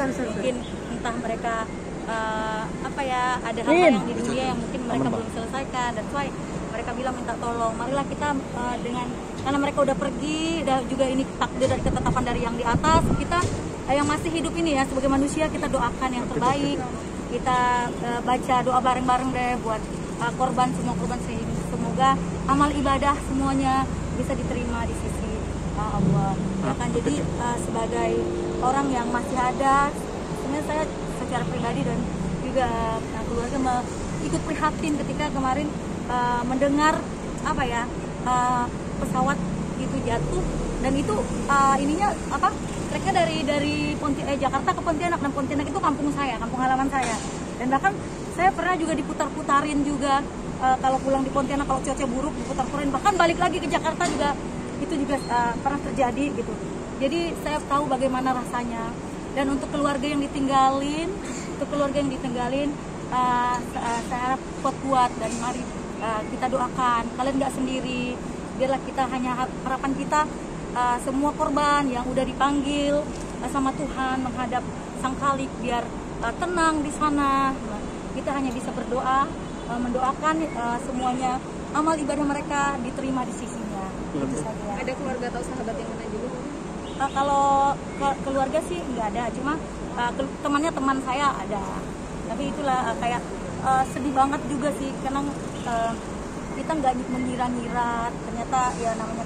Mungkin entah mereka apa ya, ada hal-hal yang di dunia yang mungkin mereka belum selesaikan. That's why mereka bilang minta tolong. Marilah kita karena mereka udah pergi, dan juga ini takdir dari ketetapan dari yang di atas, kita yang masih hidup ini ya sebagai manusia, kita doakan yang terbaik. Kita baca doa bareng-bareng deh buat korban, semua korban, semoga amal ibadah semuanya bisa diterima di sisi Allah. Ya kan, jadi sebagai orang yang masih ada, sebenarnya saya secara pribadi dan juga keluarga ikut prihatin ketika kemarin mendengar apa ya, pesawat itu jatuh, dan itu ininya apa, mereka dari Jakarta ke Pontianak, dan Pontianak itu kampung saya, kampung halaman saya, dan bahkan saya pernah juga diputar-putarin juga kalau pulang di Pontianak kalau cuaca buruk diputar-putarin, bahkan balik lagi ke Jakarta juga itu juga pernah terjadi gitu. Jadi saya tahu bagaimana rasanya, dan untuk keluarga yang ditinggalin, saya harap kuat-kuat, dan mari kita doakan, kalian nggak sendiri. Biarlah kita hanya harapan kita semua korban yang udah dipanggil sama Tuhan menghadap Sang Khalik biar tenang di sana. Kita hanya bisa berdoa, mendoakan semuanya amal ibadah mereka diterima di sisinya. Itu saja. Ada keluarga atau sahabat yang mana juga? Kalau keluarga sih nggak ada, cuma teman saya ada. Tapi itulah kayak sedih banget juga sih, karena kita nggak mengira-ngira, ternyata ya namanya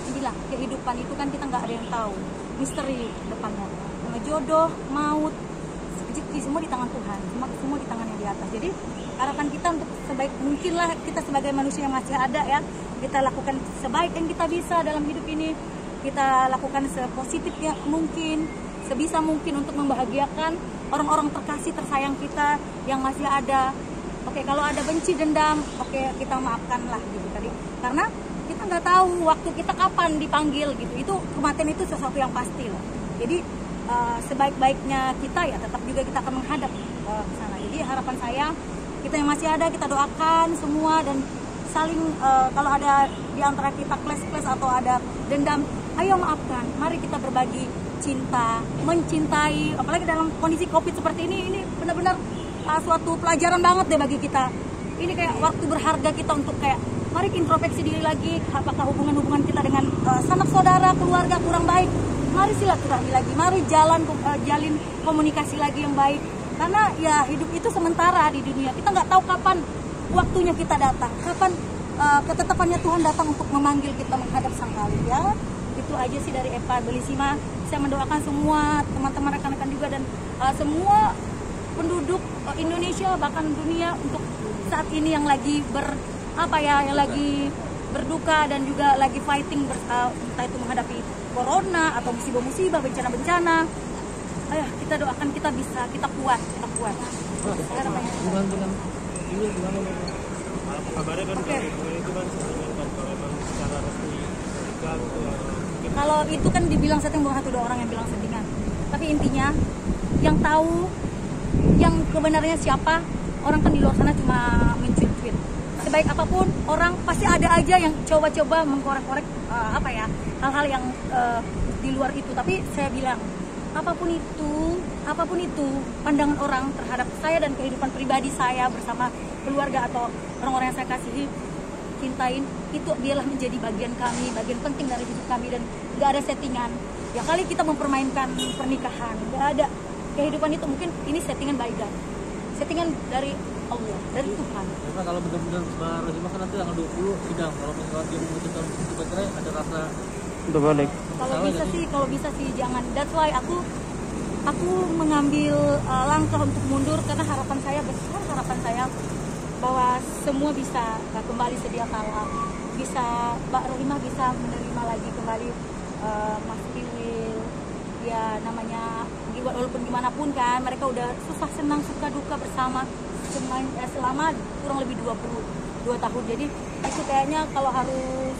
inilah kehidupan itu kan, kita nggak ada yang tahu misteri depannya, sama jodoh, maut, rezeki, semua di tangan Tuhan, semua di tangan yang di atas. Jadi harapan kita untuk sebaik mungkin lah, kita sebagai manusia yang masih ada ya, kita lakukan sebaik yang kita bisa dalam hidup ini, kita lakukan sepositif yang mungkin, sebisa mungkin untuk membahagiakan orang-orang terkasih tersayang kita yang masih ada. Oke, kalau ada benci, dendam, oke, kita maafkan lah gitu tadi. Karena kita nggak tahu waktu kita kapan dipanggil gitu. Itu kematian itu sesuatu yang pasti loh. Jadi sebaik-baiknya kita ya tetap juga kita akan menghadap ke sana. Jadi harapan saya, kita yang masih ada, kita doakan semua, dan saling kalau ada di antara kita kles-kles atau ada dendam, ayo maafkan. Mari kita berbagi cinta, mencintai, apalagi dalam kondisi Covid seperti ini benar-benar suatu pelajaran banget deh bagi kita. Ini kayak waktu berharga kita untuk kayak mari introspeksi diri lagi, apakah hubungan-hubungan kita dengan sanak saudara, keluarga kurang baik, mari silaturahmi lagi, mari jalin komunikasi lagi yang baik. Karena ya hidup itu sementara di dunia, kita nggak tahu kapan waktunya kita datang, kapan ketetapannya Tuhan datang untuk memanggil kita menghadap Sang Khalik ya. Itu aja sih dari Eva Belisima. Saya mendoakan semua teman-teman, rekan-rekan juga, dan semua penduduk Indonesia bahkan dunia untuk saat ini yang lagi yang lagi berduka dan juga lagi fighting entah itu menghadapi corona atau musibah-musibah, bencana-bencana. Ayo kita doakan, kita bisa, kita kuat. Dengan ini gimana? Kabarnya kan itu kan memang secara resmi nikah gitu. Kalau itu kan dibilang setting, bukan satu dua orang yang bilang settingan. Tapi intinya yang tahu yang kebenarnya siapa, orang kan di luar sana cuma mencuit-cuit. Sebaik apapun orang, pasti ada aja yang coba-coba mengkorek-korek hal-hal yang di luar itu. Tapi saya bilang apapun itu pandangan orang terhadap saya dan kehidupan pribadi saya bersama keluarga atau orang-orang yang saya kasihi, cintain, itu biarlah menjadi bagian kami, bagian penting dari hidup kami, dan nggak ada settingan. Ya kali kita mempermainkan pernikahan, nggak ada. Kehidupan itu mungkin ini settingan by God, settingan dari Allah, dari Tuhan. Karena kalau benar-benar Mbak Rohimah kan nanti tanggal 20 sidang, kalau misalnya dia memutuskan untuk bercerai, ada rasa untuk balik. Kalau bisa sih jangan. That's why aku mengambil langkah untuk mundur, karena harapan saya besar, harapan saya bahwa semua bisa kembali sedia kala, bisa Mbak Rohimah bisa menerima lagi kembali Mas Kiwil, ya namanya walaupun gimana pun kan mereka udah susah senang suka duka bersama selama kurang lebih 22 tahun. Jadi itu kayaknya kalau harus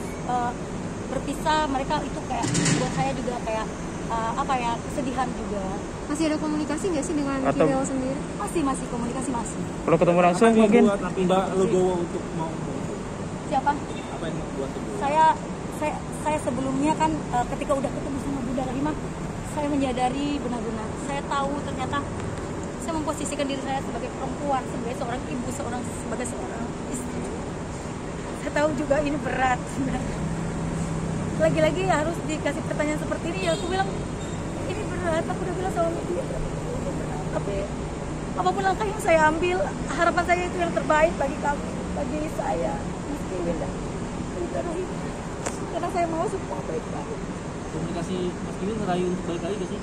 berpisah, mereka itu kayak buat saya juga kayak kesedihan juga. Masih ada komunikasi nggak sih dengan Kiwil sendiri? Masih komunikasi masih. Kalau ketemu langsung mungkin Mbak Legowo untuk mau siapa? apa yang membuat itu? Saya sebelumnya kan ketika udah ketemu sama Bunda Rohimah, saya menyadari benar-benar, saya tahu ternyata saya memposisikan diri saya sebagai perempuan, sebagai seorang ibu, sebagai seorang istri. Saya tahu juga ini berat. Lagi-lagi harus dikasih pertanyaan seperti ini, ya aku bilang ini berat. Aku udah bilang sama dia, tapi apapun langkah yang saya ambil, harapan saya itu yang terbaik bagi kamu, bagi saya, Miski Winda. Karena saya mau semua baik-baik. Komunikasi Mas Kiwil ngerayu untuk balik lagi gak sih?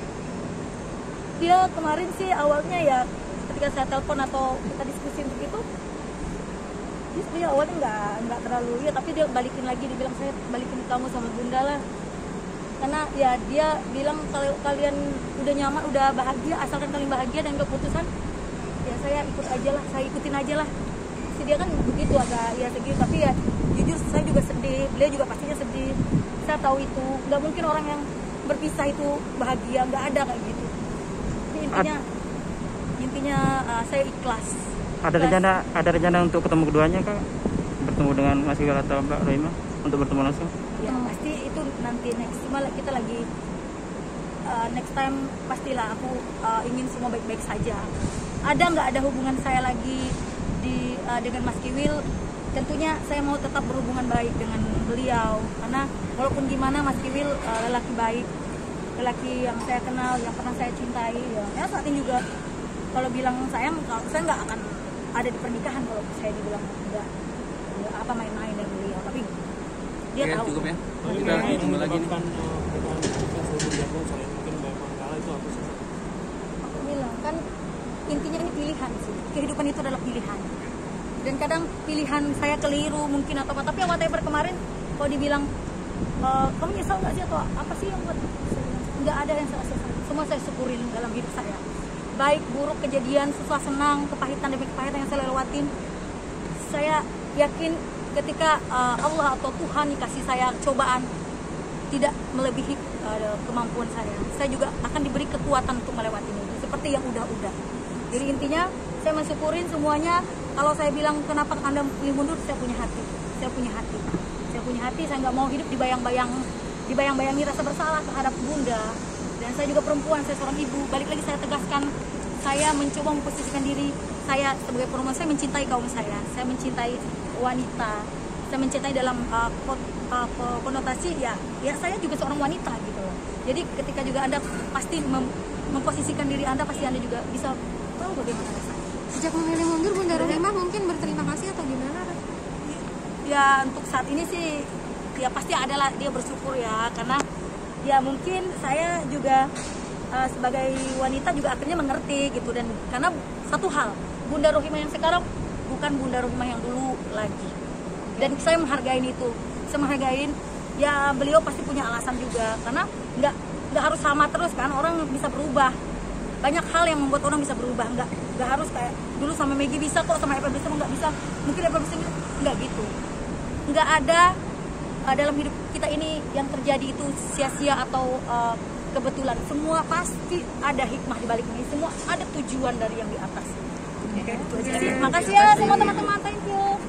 Dia kemarin sih awalnya ya ketika saya telepon atau kita diskusi untuk itu, dia awalnya nggak terlalu ya, tapi dia balikin lagi, dia bilang saya balikin kamu sama Bunda lah. Karena ya dia bilang kalau kalian udah nyaman, udah bahagia, asalkan kalian bahagia dan keputusan, ya saya ikut aja lah, saya ikutin aja lah. Si dia kan begitu agak ya segitu, tapi ya jujur saya juga sedih, beliau juga pastinya sedih. Saya tahu itu, nggak mungkin orang yang berpisah itu bahagia, nggak ada kayak gitu. Jadi intinya saya ikhlas. Ada rencana untuk ketemu keduanya kak? Bertemu dengan Mas Kiwil atau Mbak Rohimah untuk bertemu langsung? Ya pasti itu nanti next, cuma kita lagi next time pastilah aku ingin semua baik-baik saja. Ada nggak ada hubungan saya lagi dengan Mas Kiwil, tentunya saya mau tetap berhubungan baik dengan beliau, karena walaupun gimana Mas Kiwil lelaki baik, lelaki yang saya kenal, yang pernah saya cintai. Ya saat ini juga kalau bilang sayang, saya nggak akan ada di pernikahan kalau saya dibilang nggak apa main-main dengan beliau, tapi dia Oke, tahu. cukup ya. Oke. Kita ketemu lagi nih. Aku bilang kan intinya ini pilihan sih, kehidupan itu adalah pilihan, dan kadang pilihan saya keliru mungkin atau apa, tapi yang whatever kemarin kalau dibilang kamu nyesal nggak sih atau apa sih yang buat, nggak ada yang saya sesal, semua saya syukurin dalam hidup saya, baik buruk kejadian, susah senang, kepahitan demi kepahitan yang saya lewatin. Saya yakin ketika Allah atau Tuhan dikasih saya cobaan tidak melebihi kemampuan saya juga akan diberi kekuatan untuk melewati itu seperti yang udah. Jadi intinya saya mensyukurin semuanya. Kalau saya bilang kenapa Anda pilih mundur, saya punya hati, saya nggak mau hidup dibayang-bayangi rasa bersalah terhadap Bunda. Dan saya juga perempuan, saya seorang ibu. Balik lagi saya tegaskan, saya mencoba memposisikan diri saya sebagai perempuan. Saya mencintai kaum saya mencintai wanita, saya mencintai dalam konotasi ya saya juga seorang wanita gitu loh. Jadi ketika juga Anda pasti memposisikan diri Anda, pasti Anda juga bisa tahu bagaimana rasanya. Sejak memilih mundur, Bunda Rohimah mungkin berterima kasih atau gimana? Ya untuk saat ini sih ya pasti adalah dia bersyukur ya, karena ya mungkin saya juga sebagai wanita juga akhirnya mengerti gitu, dan karena satu hal, Bunda Rohimah yang sekarang bukan Bunda Rohimah yang dulu lagi, dan saya menghargai itu, ya beliau pasti punya alasan juga, karena nggak harus sama terus kan, orang bisa berubah, banyak hal yang membuat orang bisa berubah, nggak harus kayak dulu sama Maggie bisa kok, sama Apple bisa nggak bisa, mungkin Apple bisa nggak gitu, nggak ada dalam hidup kita ini yang terjadi itu sia-sia atau kebetulan, semua pasti ada hikmah di balik ini, semua ada tujuan dari yang di atas. Oke, itu aja. Makasih ya semua teman-teman, thank you.